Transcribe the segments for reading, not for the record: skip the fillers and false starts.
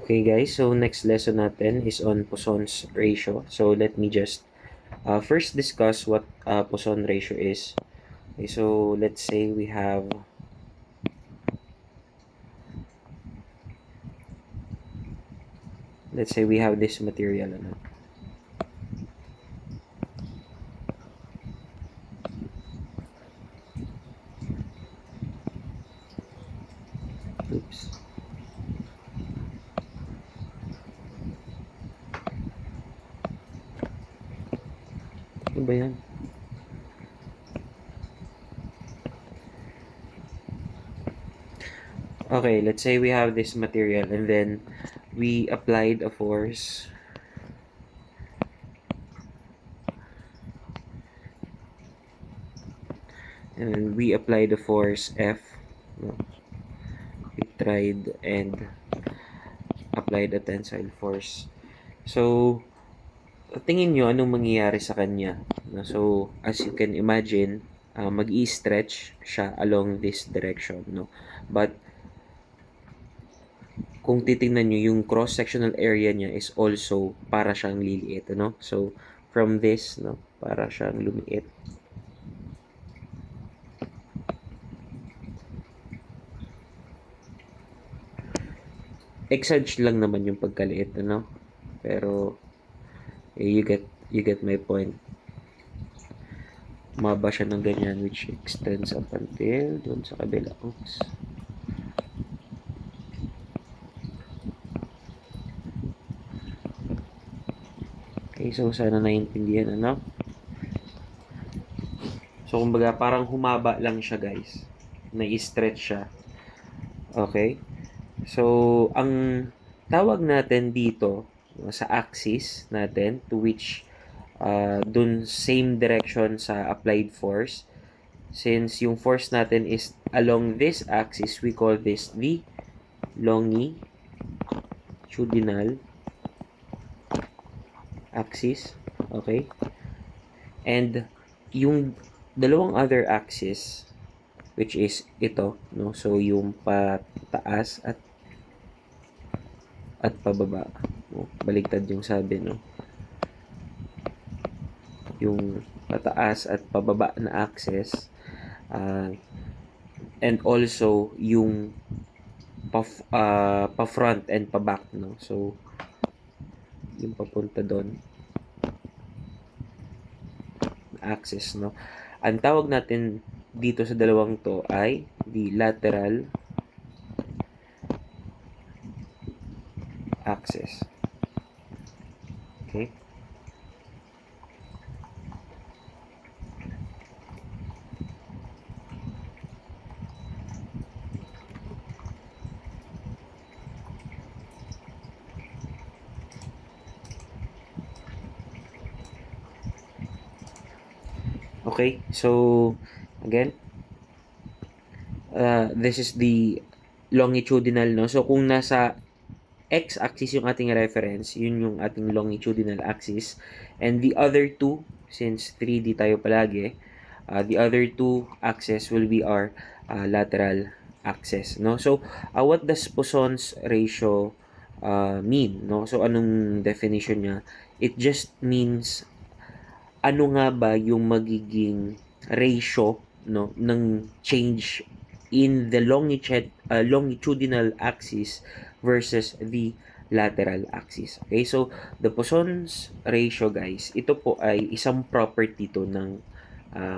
Okay guys, so next lesson natin is on Poisson's ratio. So let me just first discuss what Poisson ratio is. Okay, so let's say we have this material ano. Oops. Ano ba yan? Okay, let's say we have this material and then we applied a force F. No? We tried and applied a tensile force. So, tingin nyo anong mangyayari sa kanya? No? So, as you can imagine, mag-i-stretch siya along this direction. No? But, kung titingnan nyo, yung cross-sectional area niya is also para siyang liliit. No? So, from this, no, para siyang lumiit. Exage lang naman yung pagkaliit, ano? Pero you get my point. Maba siya ng ganyan which extends up until doon sa kabila. Oops. Okay, so sana naiintindihan, ano? So kumbaga parang humaba lang siya, guys. Na-stretch siya. Okay? So, ang tawag natin dito sa axis natin to which dun same direction sa applied force, since yung force natin is along this axis, we call this the longitudinal axis. Okay? And yung dalawang other axis which is ito, no? So yung pataas at pababa. No? Baligtad yung sabi, no? Yung pataas at pababa na axis, and also yung pa-front and pa-back, no? So yung papunta doon axis, no? Ang tawag natin dito sa dalawang to ay the lateral axis. Okay? Okay, so again, this is the longitudinal, no? So kung nasa x-axis yung ating reference, yun yung ating longitudinal axis. And the other two, since 3D tayo palagi, the other two axes will be our lateral axis, no? So, what does Poisson's ratio mean, no? So, anong definition niya? It just means ano nga ba yung magiging ratio, no, ng change in the longitudinal axis versus the lateral axis. Okay, so the Poisson's ratio, guys, ito po ay isang property to ng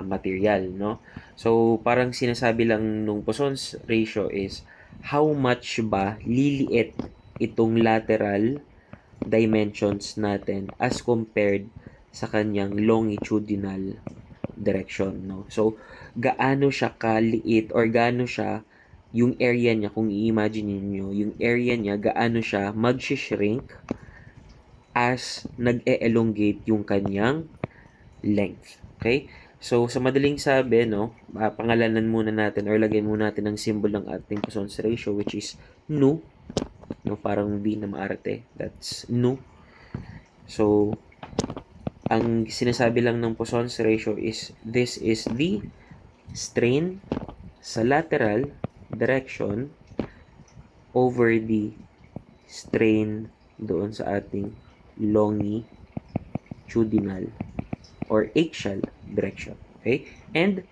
material, no? So parang sinasabi lang nung Poisson's ratio is how much ba liliit itong lateral dimensions natin as compared sa kanyang longitudinal direction, no? So gaano siya kaliit or gaano siya yung area niya, kung i-imagine niyo yung area niya, gaano siya mag-shrink as nag-elongate yung kanyang length. Okay? So, sa madaling sabi, no, pangalanan muna natin or lagyan muna natin ng symbol ng ating Poisson's ratio which is nu. No, parang B na maarte. That's nu. So, ang sinasabi lang ng Poisson's ratio is this is the strain sa lateral direction over the strain doon sa ating longitudinal or axial direction. Okay? And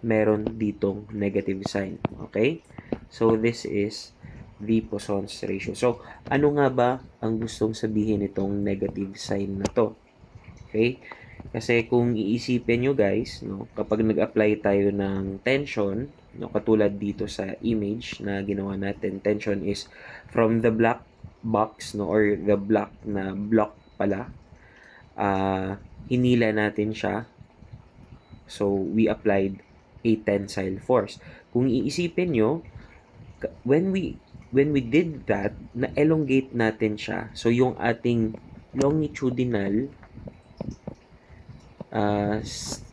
meron ditong negative sign. Okay? So, this is the Poisson's ratio. So, ano nga ba ang gustong sabihin itong negative sign na to? Okay? Kasi kung iisipin nyo guys, no, kapag nag-apply tayo ng tension, no, katulad dito sa image na ginawa natin, tension is from the black box, no, or the black na block pala, hinila natin siya. So, we applied a tensile force. Kung iisipin nyo, when we did that, na-elongate natin siya. So, yung ating longitudinal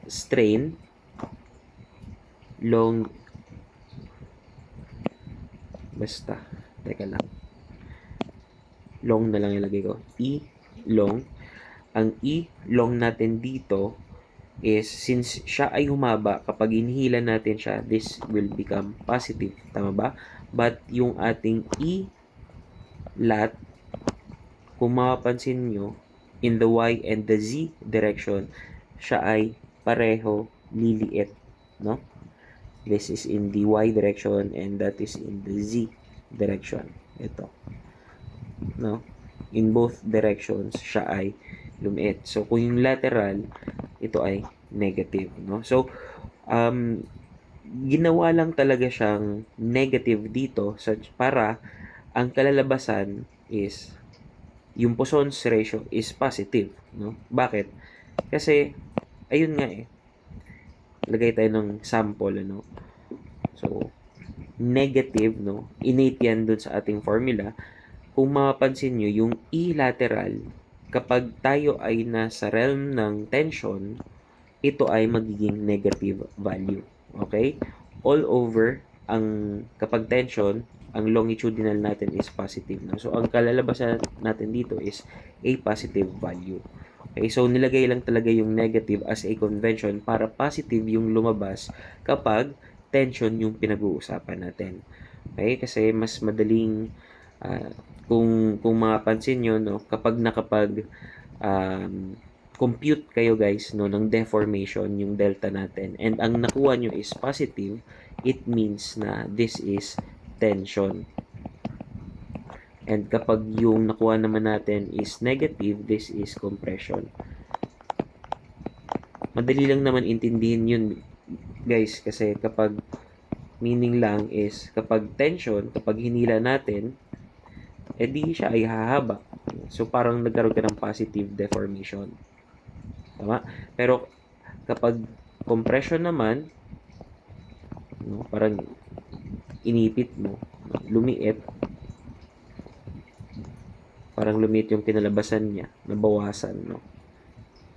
strain, teka lang, long na lang ilagay ko, long, ang long natin dito is, since siya ay humaba, kapag inhila natin siya, this will become positive, tama ba? But yung ating lat, kung mapapansin nyo, in the y and the z direction, siya ay pareho liliit, no? This is in the y direction and that is in the z direction. Ito, no? In both directions, siya ay lumiit. So, kung yung lateral, ito ay negative, no? So, ginawa lang talaga siyang negative dito para ang kalalabasan is yung Poisson's ratio is positive, no? Bakit? Kasi ayun nga lagay tayo ng sample, ano? So, negative, no? Innate yan dun sa ating formula. Kung mapapansin nyo, yung lateral, kapag tayo ay nasa realm ng tension, ito ay magiging negative value. Okay? All over, kapag tension, ang longitudinal natin is positive na. So, ang kalalabasan natin dito is a positive value. Okay? So, nilagay lang talaga yung negative as a convention para positive yung lumabas kapag tension yung pinag-uusapan natin. Okay? Kasi mas madaling, kung mapapansin nyo, no, kapag compute kayo guys, no, ng deformation yung delta natin and ang nakuha nyo is positive, it means na this is tension. And kapag yung nakuha naman natin is negative, this is compression. Madali lang naman intindihin yun guys, kasi kapag meaning lang is kapag tension, kapag hinila natin, di siya ay hahaba. So parang nagkaroon ka ng positive deformation. Tama? Pero kapag compression naman, no, parang inipit mo, lumiit, parang lumiit yung pinalabasan niya, nabawasan, no,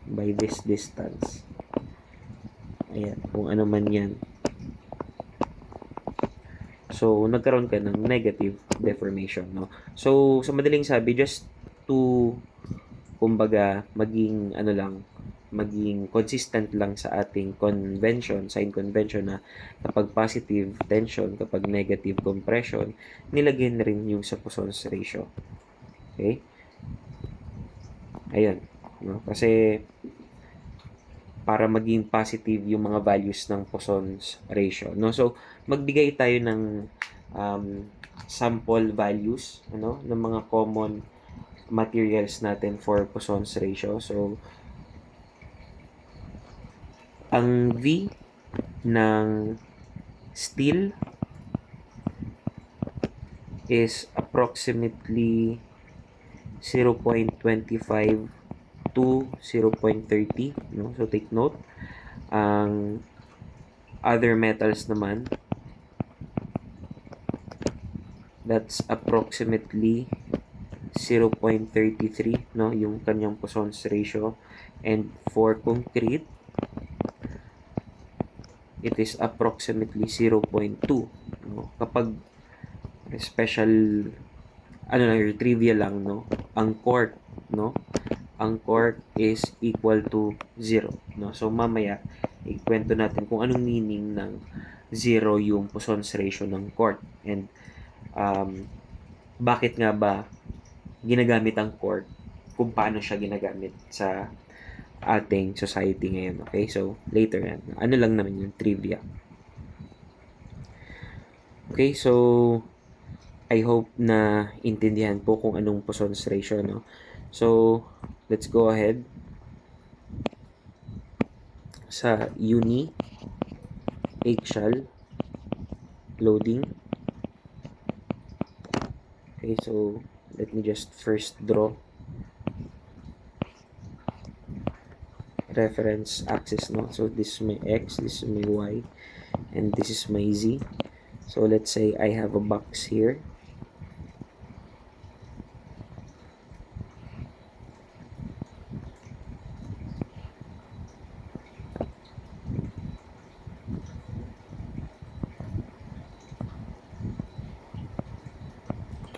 by this distance. Ayan, kung ano man yan. So, nagkaroon ka ng negative deformation, no? So, sa madaling sabi, just to, kumbaga, maging consistent lang sa ating convention, sign convention na kapag positive tension, kapag negative compression, nilagay na rin yung sa Poisson's ratio. Okay? Ayun. No? Kasi, para maging positive yung mga values ng Poisson's ratio. No? So, magbigay tayo ng sample values, ano, ng mga common materials natin for Poisson's ratio. So, ang V ng steel is approximately 0.25 to 0.30, no? So take note. Ang other metals naman, that's approximately 0.33, no, yung kanyang Poisson's ratio. And for concrete, it is approximately 0.2, no? Kapag special, ano lang, trivia lang, no, ang cork, no, ang cork is equal to 0, no? So mamaya ikwento natin kung anong meaning ng 0 yung Poisson's ratio ng cork. And bakit nga ba ginagamit ang court, kung paano siya ginagamit sa ating society ngayon. Okay? So, later yan. Ano lang naman yung trivia. Okay, so I hope na intindihan po kung anong Poisson's ratio, no? So, let's go ahead sa uni eggshell loading. Okay, so let me just first draw reference axis, no? So this is my x, this is my y, and this is my z. So let's say I have a box here.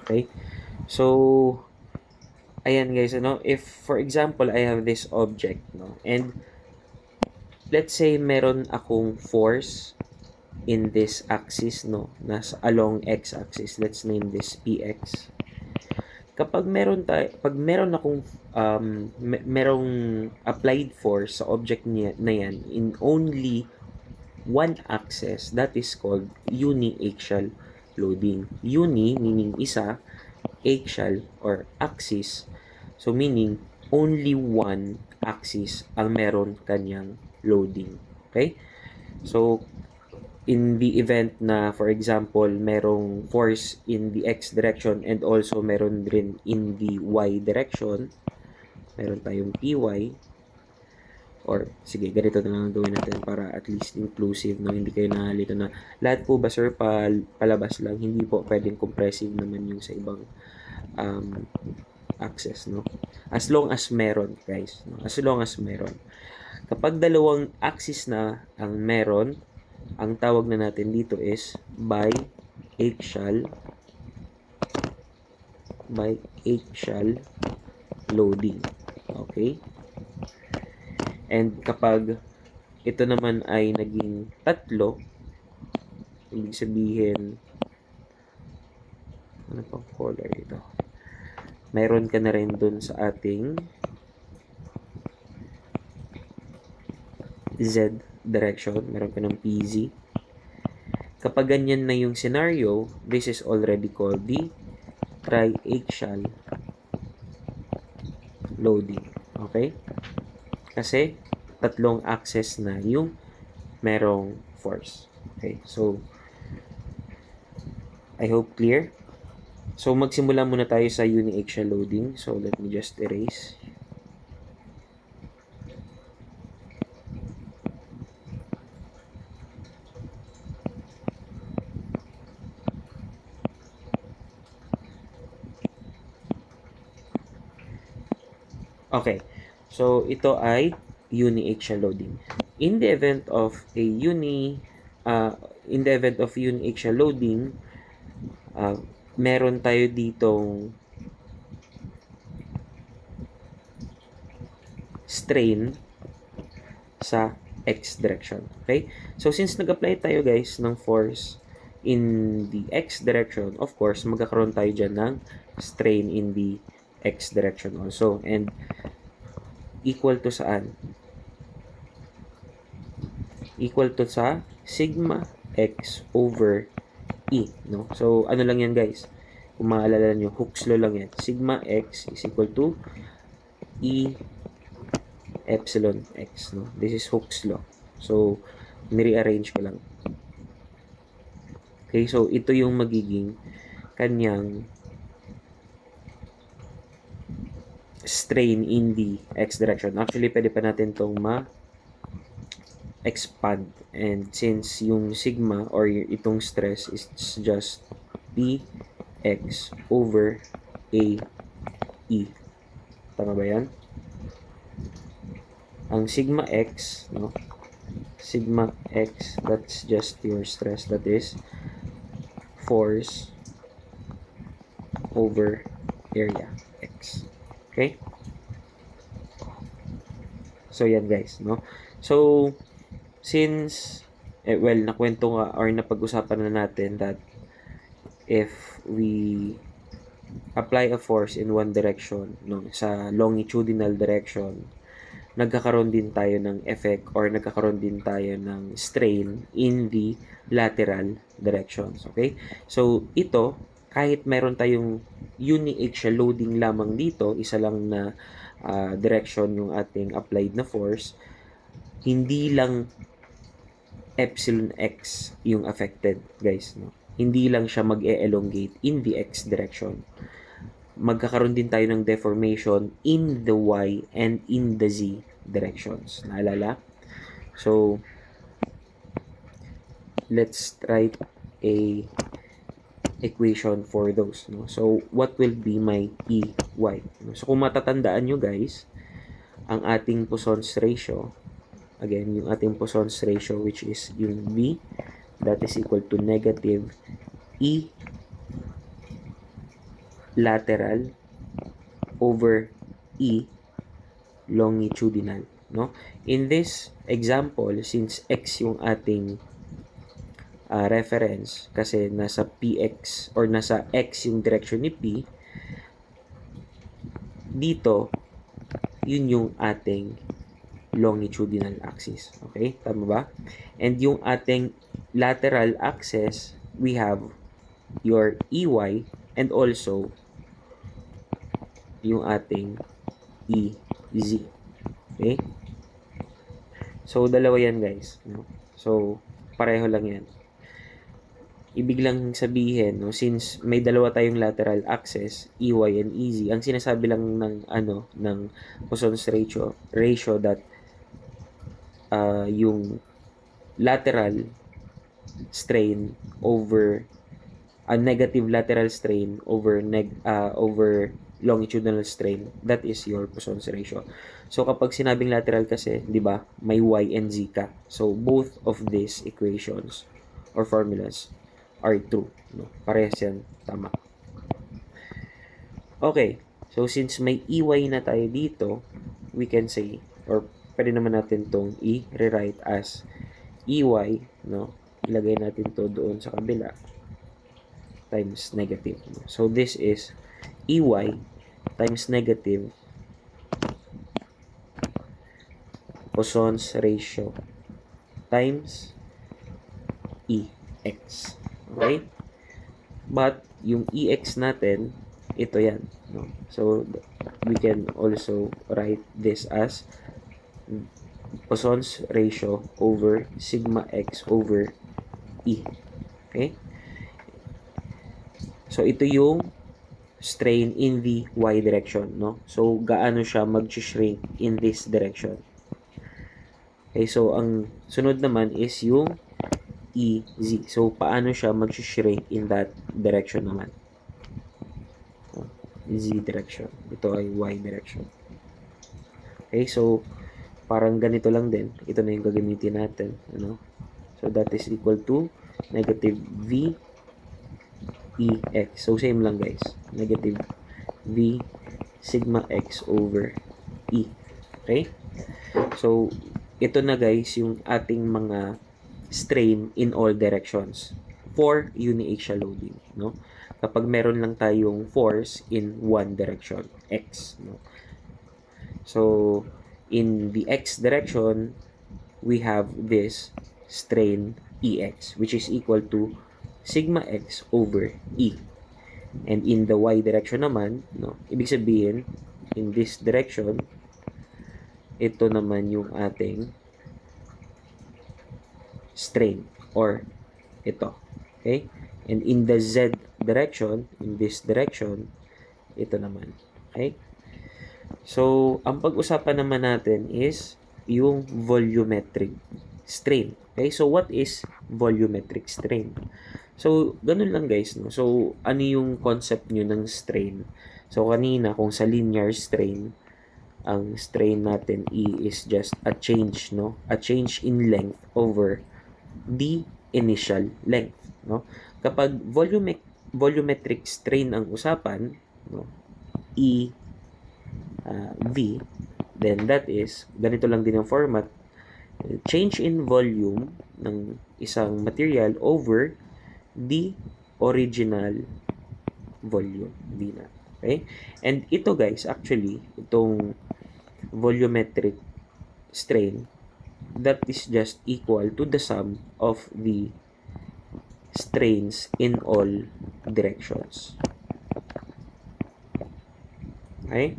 Okay, so ayan guys, ano, if for example I have this object, no, and let's say meron akong force in this axis, no, nasa along x-axis, let's name this px. Kapag pag meron akong merong applied force sa object na yan in only one axis, that is called uni-axial loading. Uni meaning isa, axial or axis, so meaning only one axis ang meron kanyang loading. Okay? So, in the event na, for example, merong force in the x direction and also meron rin in the y direction, meron tayong py, or sige, ganito na lang gawin natin para at least inclusive, no? Hindi kayo nahalito na lahat po ba sir palabas lang, hindi po pwedeng compressive naman yung sa ibang axis, no? As long as meron, guys, no? As long as meron. Kapag dalawang axis na ang meron, ang tawag na natin dito is biaxial loading. Okay? And kapag ito naman ay naging tatlo, ibig sabihin, ano pang color ito? Mayroon ka na rin dun sa ating Z direction. Meron ka ng PZ. Kapag ganyan na yung scenario, this is already called the triaxial loading. Okay? Kasi tatlong axis na yung merong force. Okay? So, I hope clear. So, magsimula muna tayo sa uni-axial loading. So, let me just erase. Okay. So, ito ay uni-axial loading. In the event of uni-axial loading, meron tayo ditong strain sa x direction. Okay? So, since nag-apply tayo guys ng force in the x direction, of course, magkakaroon tayo dyan ng strain in the x direction also. And equal to saan? Equal to sa sigma x over e, no? So, ano lang yan guys? Kung maalala nyo, Hooke's law lang yan. Sigma x is equal to e epsilon x, no? This is Hooke's law. So, ni-rearrange ko lang. Okay, so ito yung magiging kanyang strain in the x direction. Actually, pwede pa natin itong ma-expand. And since yung sigma or itong stress is just px over a e. Tama ba yan? Ang sigma x, no? Sigma x, that's just your stress. That is force over area x. Okay? So, yan guys, no? So, since, well, nakwento nga or napag-usapan na natin that if we apply a force in one direction, no, sa longitudinal direction, nagkakaroon din tayo ng effect or nagkakaroon din tayo ng strain in the lateral directions. Okay? So, ito, kahit meron tayong uniaxial loading lamang dito, isa lang na direction yung ating applied na force, hindi lang epsilon x yung affected, guys. No? Hindi lang siya mag-e-elongate in the x direction. Magkakaroon din tayo ng deformation in the y and in the z directions. Naalala? So, let's write a equation for those. No? So, what will be my EY? No? So, kung matatandaan nyo guys, ang ating Poisson's ratio, again, yung ating Poisson's ratio which is yung V, that is equal to negative E lateral over E longitudinal, no? In this example, since x yung ating reference, kasi nasa px or nasa x yung direction ni P, dito, yun yung ating longitudinal axis. Okay? Tama ba? And yung ating lateral axis, we have your EY and also yung ating EZ. Okay? So, dalawa yan guys. No? So, pareho lang yan. Ibig lang sabihin, no, since may dalawa tayong lateral axis, EY and EZ, ang sinasabi lang ng Poisson's ratio that yung lateral strain over negative lateral strain over over longitudinal strain, that is your Poisson's ratio. So kapag sinabing lateral kasi, 'di ba, may y and z ka. So both of these equations or formulas are true, no? Parehas yan, tama. Okay. So since may EY na tayo dito, we can say, or pwede naman natin tong i-rewrite as EY, no? Ilagay natin to doon sa kabila times negative. So this is EY times negative Poisson's ratio times EX. Okay? But yung EX natin, ito yan. No? So we can also write this as Poisson's ratio over sigma x over E. Okay? So ito yung strain in the y direction, no? So gaano siya mag-shrink in this direction. Okay, so ang sunod naman is yung EZ. So paano siya mag-shrink in that direction naman? Z direction. Ito ay y direction. Okay, so parang ganito lang din. Ito na yung gagamitin natin, ano? So that is equal to negative V EX. So same lang guys. Negative V sigma x over E. Okay? So ito na guys yung ating mga strain in all directions for uniaxial loading, no? Kapag meron lang tayong force in one direction, x, no? So in the x direction, we have this strain EX, which is equal to sigma x over E. And in the y direction naman, no, ibig sabihin, in this direction, ito naman yung ating strain, or ito. Okay? And in the z direction, in this direction, ito naman. Okay? So, ang pag-usapan naman natin is yung volumetric strain. Okay? So, what is volumetric strain? So, ganun lang guys, no? So, ano yung concept nyo ng strain? So, kanina, kung sa linear strain, ang strain natin E is just a change, no? A change in length over the initial length, no? Kapag volumetric strain ang usapan, no? E V, then that is, ganito lang din ang format, change in volume ng isang material over the original volume, V na. Okay? And ito guys, actually, itong volumetric strain, that is just equal to the sum of the strains in all directions. Okay?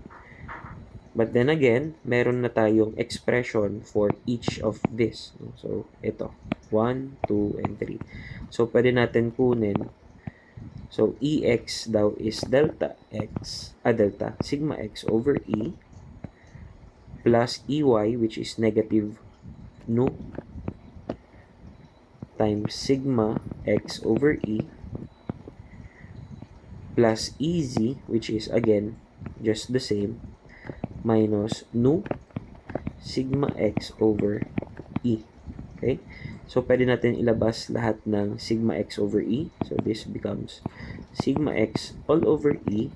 But then again, meron na tayong expression for each of this. So, ito. 1, 2, and 3. So, pwede natin kunin. So, EX daw is delta sigma X over E plus EY, which is negative nu times sigma X over E plus EZ, which is again just the same, minus nu sigma X over E. Okay? So, pwede natin ilabas lahat ng sigma X over E. So, this becomes sigma X all over E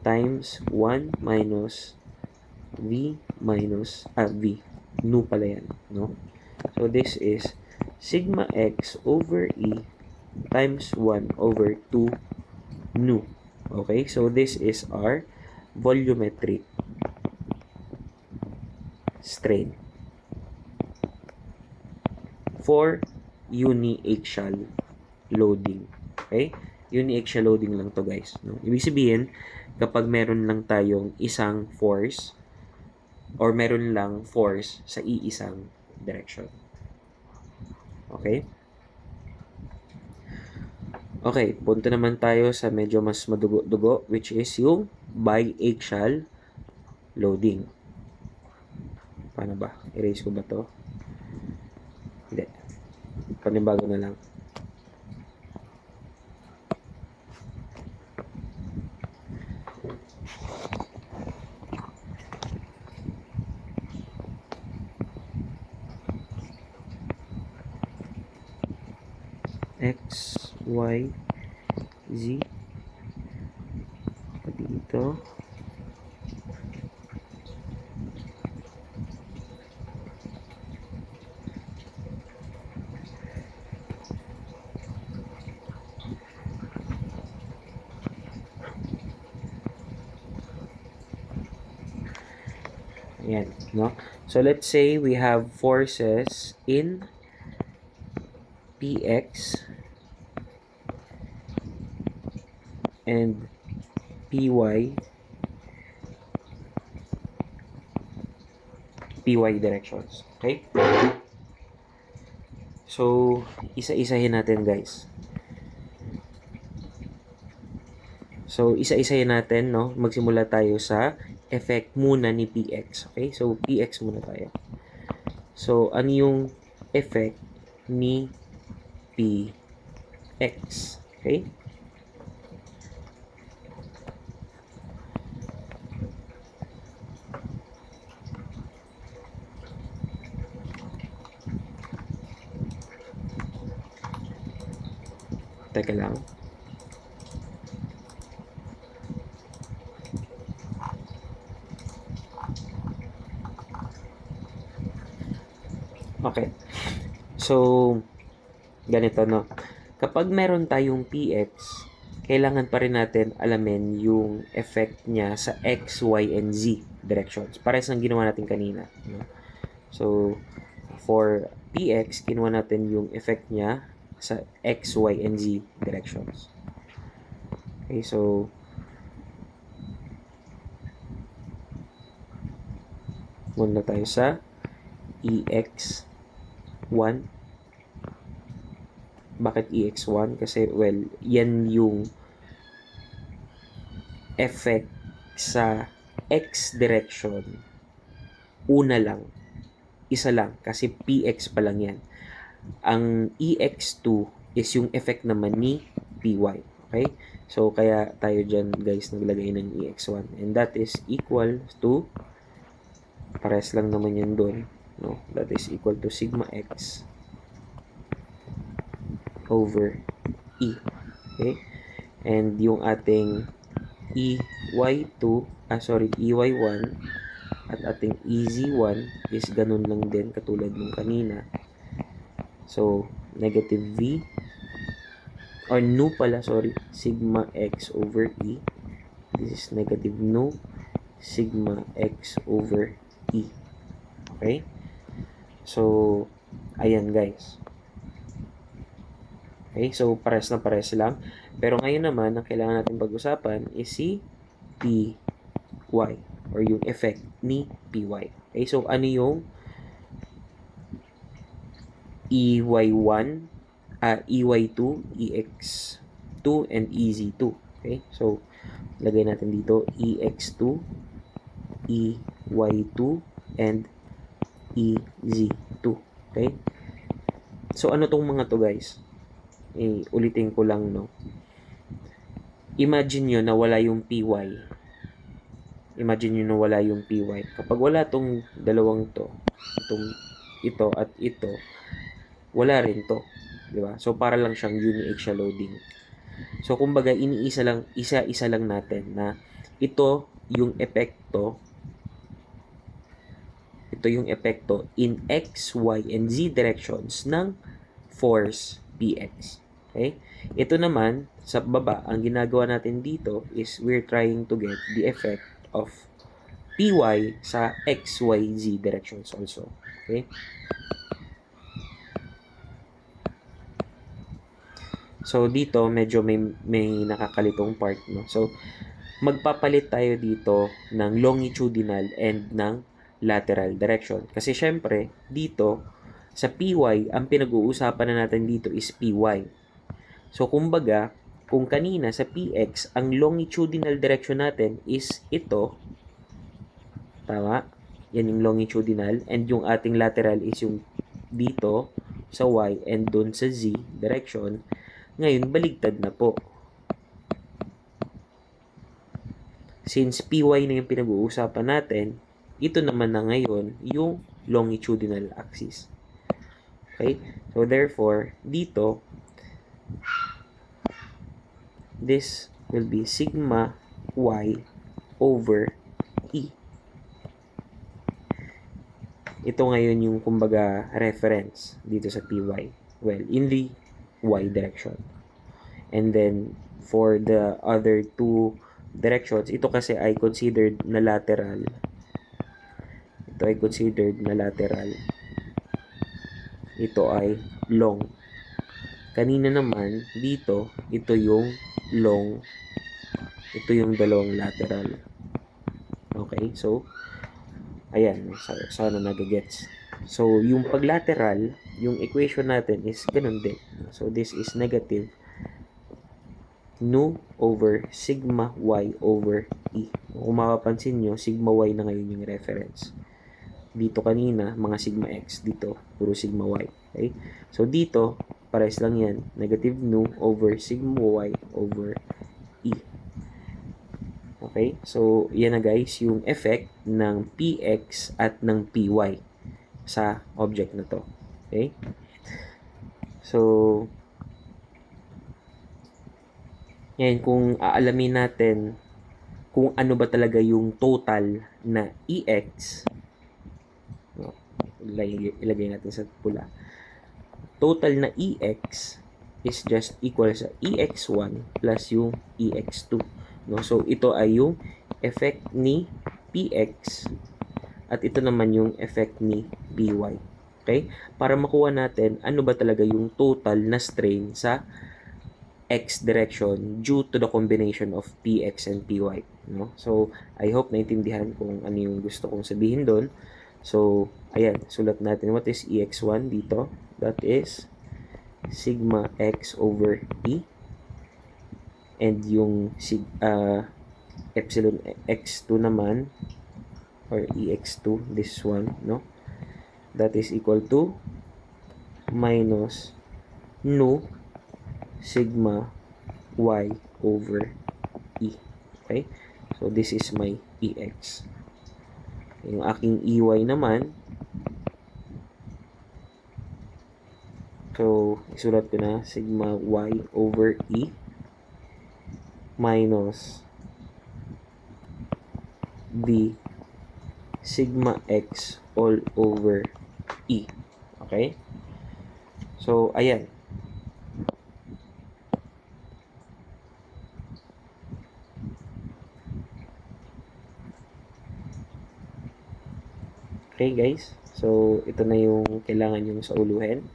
times 1 minus V minus, V. Nu pala yan, no? So, this is sigma X over E times 1 over 2 nu. Okay? So, this is our volumetric strain for uniaxial loading. Okay? Uniaxial loading lang to guys. No? Ibig sabihin, kapag meron lang tayong isang force or meron lang force sa iisang direction. Okay? Okay, punta naman tayo sa medyo mas madugo-dugo, which is yung biaxial loading. Paano ba? Erase ko ba to? Hindi. Panibago na lang. X, Y, Z. Dito. Ayan, no? So, let's say we have forces in PX and PY directions. Okay? So, isa-isahin natin, guys. So, isa-isahin natin, no? Magsimula tayo sa effect muna ni PX. Okay? So, PX muna tayo. So, ano yung effect ni PX? Okay? Teka lang. Okay. So, ganito, no? Kapag meron tayong PX, kailangan pa rin natin alamin yung effect niya sa X, Y, and Z directions. Parehas ng ginawa natin kanina. No? So, for PX, kinuha natin yung effect niya sa X, Y, and Z directions. Okay, so, muna tayo sa EX1. Bakit EX1? Kasi, well, yan yung effect sa X direction. Una lang. Isa lang. Kasi PX pa lang yan. Ang EX2 is yung effect naman ni PY. Okay? So, kaya tayo dyan, guys, naglagay ng EX1. And that is equal to, pares lang naman yan doon. No? That is equal to sigma X over E. Okay? And yung ating EY1 at ating EZ1 is ganun lang din katulad nung kanina. So, negative V or nu pala, sigma X over E This is negative nu sigma x over E. Okay? So, ayan guys. Okay, so pares na pares lang. Pero ngayon naman, ang kailangan natin pag-usapan is si Py or yung effect ni Py. Okay, so ano yung EY1, EY2, EX2, and EZ2. Okay, so lagay natin dito EX2, EY2, and EZ2. Okay, so ano tong mga to guys? Ulitin ko lang, no? Imagine nyo na wala yung Py. Imagine nyo na wala yung Py. Kapag wala tong dalawang to, ito at ito, wala rin to. Diba? So, para lang siyang uniaxial loading. So, kumbaga, isa-isa lang natin na ito yung epekto in X, Y, and Z directions ng force Px. Okay? Ito naman, sa baba, ang ginagawa natin dito is we're trying to get the effect of Py sa X, Y, Z directions also. Okay? So, dito, medyo may nakakalitong part, no? So, magpapalit tayo dito ng longitudinal and ng lateral direction. Kasi, syempre, dito, sa Py, ang pinag-uusapan na natin dito is Py. So, kumbaga, kung kanina sa Px, ang longitudinal direction natin is ito. Tama? Yan yung longitudinal. And yung ating lateral is yung dito sa Y and dun sa Z direction. Ngayon, baligtad na po. Since Py na yung pinag-uusapan natin, ito naman na ngayon yung longitudinal axis. Okay? So, therefore, dito, this will be sigma y over E. Ito ngayon yung, kumbaga, reference dito sa Py. Well, in the Y direction. And then, for the other two directions, ito kasi ay considered na lateral. Ito ay considered na lateral. Ito ay long. Kanina naman, dito, ito yung long. Ito yung dalawang lateral. Okay, so, ayan, sana nagagets. So, yung paglateral, yung equation natin is ganun din. So, this is negative nu over sigma y over E. Kung mapapansin nyo, sigma y na ngayon yung reference. Dito kanina, mga sigma x. Dito, puro sigma y. Okay? So, dito, pares lang yan. Negative nu over sigma y over E. Okay? So, yan na guys, yung effect ng Px at ng Py sa object na to. Okay? So, yan, kung aalamin natin kung ano ba talaga yung total na Ex, ilagay natin sa pula. Total na Ex is just equal sa Ex1 plus yung Ex2. No? So, ito ay yung effect ni Px at ito naman yung effect ni Py. Okay? Para makuha natin ano ba talaga yung total na strain sa X direction due to the combination of Px and Py. No? So, I hope naintindihan kung ano yung gusto kong sabihin doon. So, ayan, sulat natin what is Ex1 dito. That is sigma x over E. And yung epsilon x2 naman, or Ex2, this one, no? That is equal to minus nu sigma y over E. Okay? So, this is my Ex. Yung aking Ey naman, so, isulat ko na sigma y over E minus the sigma x all over E. Okay? So, ayan. Okay guys, so ito na yung kailangan yung sauluhin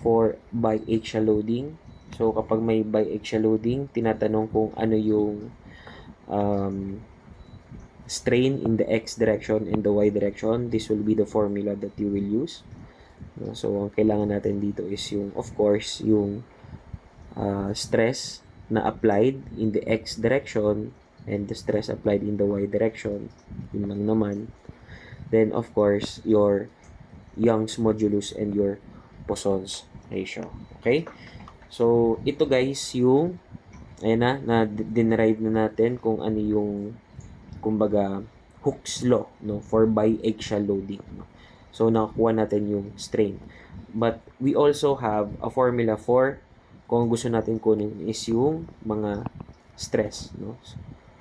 for biaxial loading. So kapag may biaxial loading, tinatanong kung ano yung strain in the x direction and the y direction. This will be the formula that you will use. So ang kailangan natin dito is yung, of course, yung stress na applied in the x direction and the stress applied in the y direction. Yun lang naman. Then, of course, your Young's modulus and your Poisson's ratio. Okay? So, ito guys, yung, ayan na-derive na natin kung ano yung, kumbaga, Hooke's law, no, for biaxial loading. No? So, nakakuha natin yung strain. But, we also have a formula for, kung gusto natin kunin is yung mga stress, no?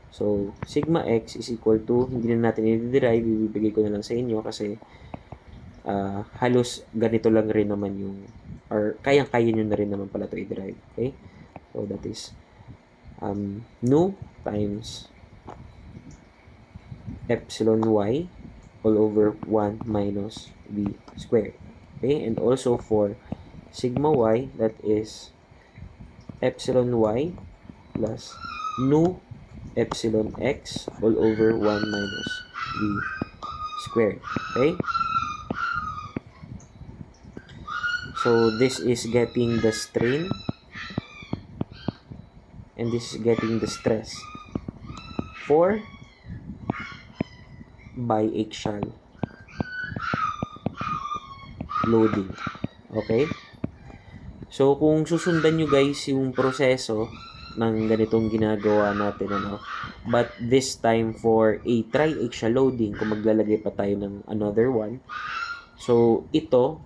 So, sigma x is equal to, hindi na natin i-derive, ibibigay ko na lang sa inyo kasi halos ganito lang rin naman yung, or kayang-kaya nyo na rin naman pala to i-derive. Okay? So, that is nu times epsilon y all over 1 minus v squared. Okay? And also for sigma y, that is epsilon y plus nu epsilon x all over 1 minus v squared. Okay? So, this is getting the strain and this is getting the stress for biaxial loading. Okay? So, kung susundan nyo guys yung proseso ng ganitong ginagawa natin, ano, but this time for a triaxial loading, kung maglalagay pa tayo ng another one, so, itong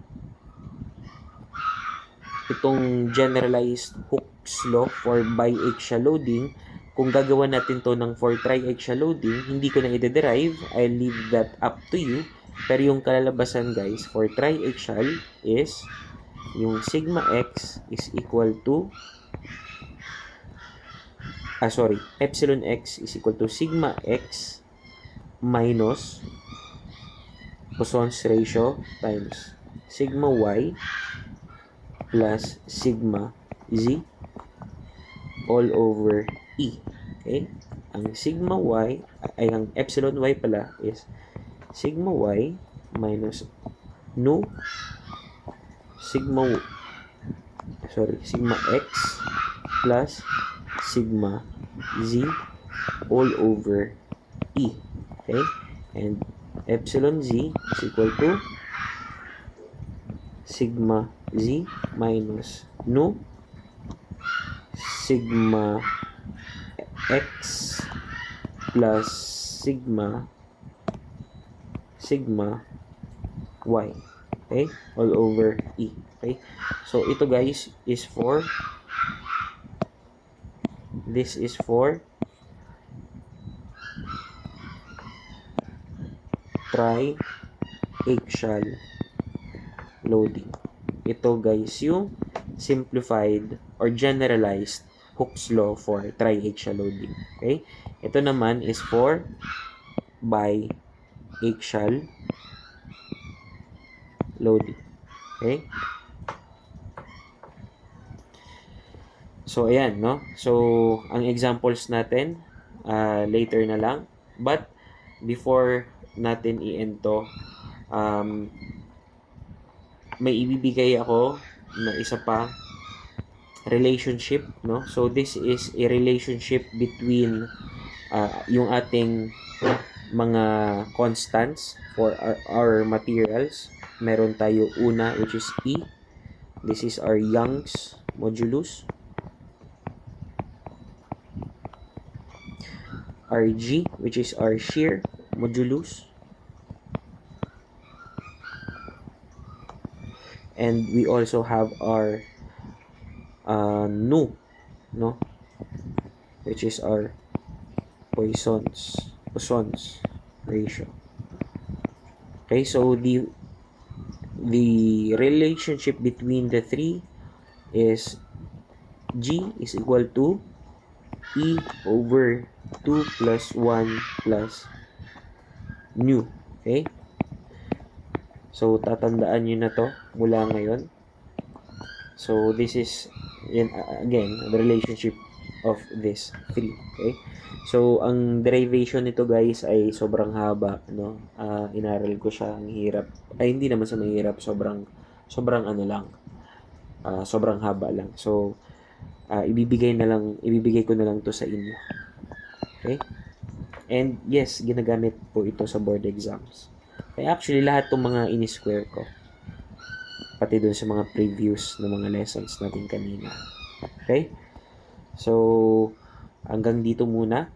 generalized Hooke's law for biaxial loading, kung gagawa natin to ng for triaxial loading, hindi ko na i-derive, I'll leave that up to you, pero yung kalalabasan guys, for triaxial is yung sigma x is equal to epsilon x is equal to sigma x minus Poisson's ratio times sigma y plus sigma z all over e. Okay? Ang sigma y, ay ang epsilon y pala is sigma y minus nu sigma x plus sigma z all over e. Okay? And epsilon z is equal to sigma z minus nu sigma x plus sigma y. Okay? All over e. Okay? So, ito guys is for triaxial loading. Ito guys yung simplified or generalized Hooke's law for triaxial loading. Okay? Ito naman is for biaxial loading. Okay? So, ayan, no? So, ang examples natin, later na lang. But, before natin i-end to, may ibibigay ako na isa pa relationship, no? So, this is a relationship between yung ating mga constants for our materials. Meron tayo una, which is E. This is our Young's modulus. Our G, which is our shear modulus. And we also have our nu, no, which is our Poisson's ratio. Okay, so the relationship between the three is G is equal to E over 2 plus 1 plus nu. Okay, So, tatandaan nyo na to mula ngayon. So, this is, again, the relationship of this 3. Okay? So, ang derivation nito guys ay sobrang haba, no? Inaral ko siya, ang hirap. Ay, hindi naman sa mahirap, sobrang ano lang. Sobrang haba lang. So, ibibigay ko na lang to sa inyo. Okay? And yes, ginagamit po ito sa board exams. Okay, actually, lahat ng mga ini-square ko. Pati dun sa mga previews ng mga lessons natin kanina. Okay? So, hanggang dito muna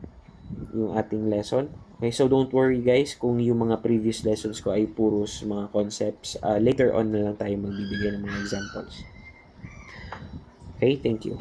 yung ating lesson. Okay, so don't worry guys kung yung mga previous lessons ko ay puros mga concepts. Later on na lang tayo magbibigay ng mga examples. Okay, thank you.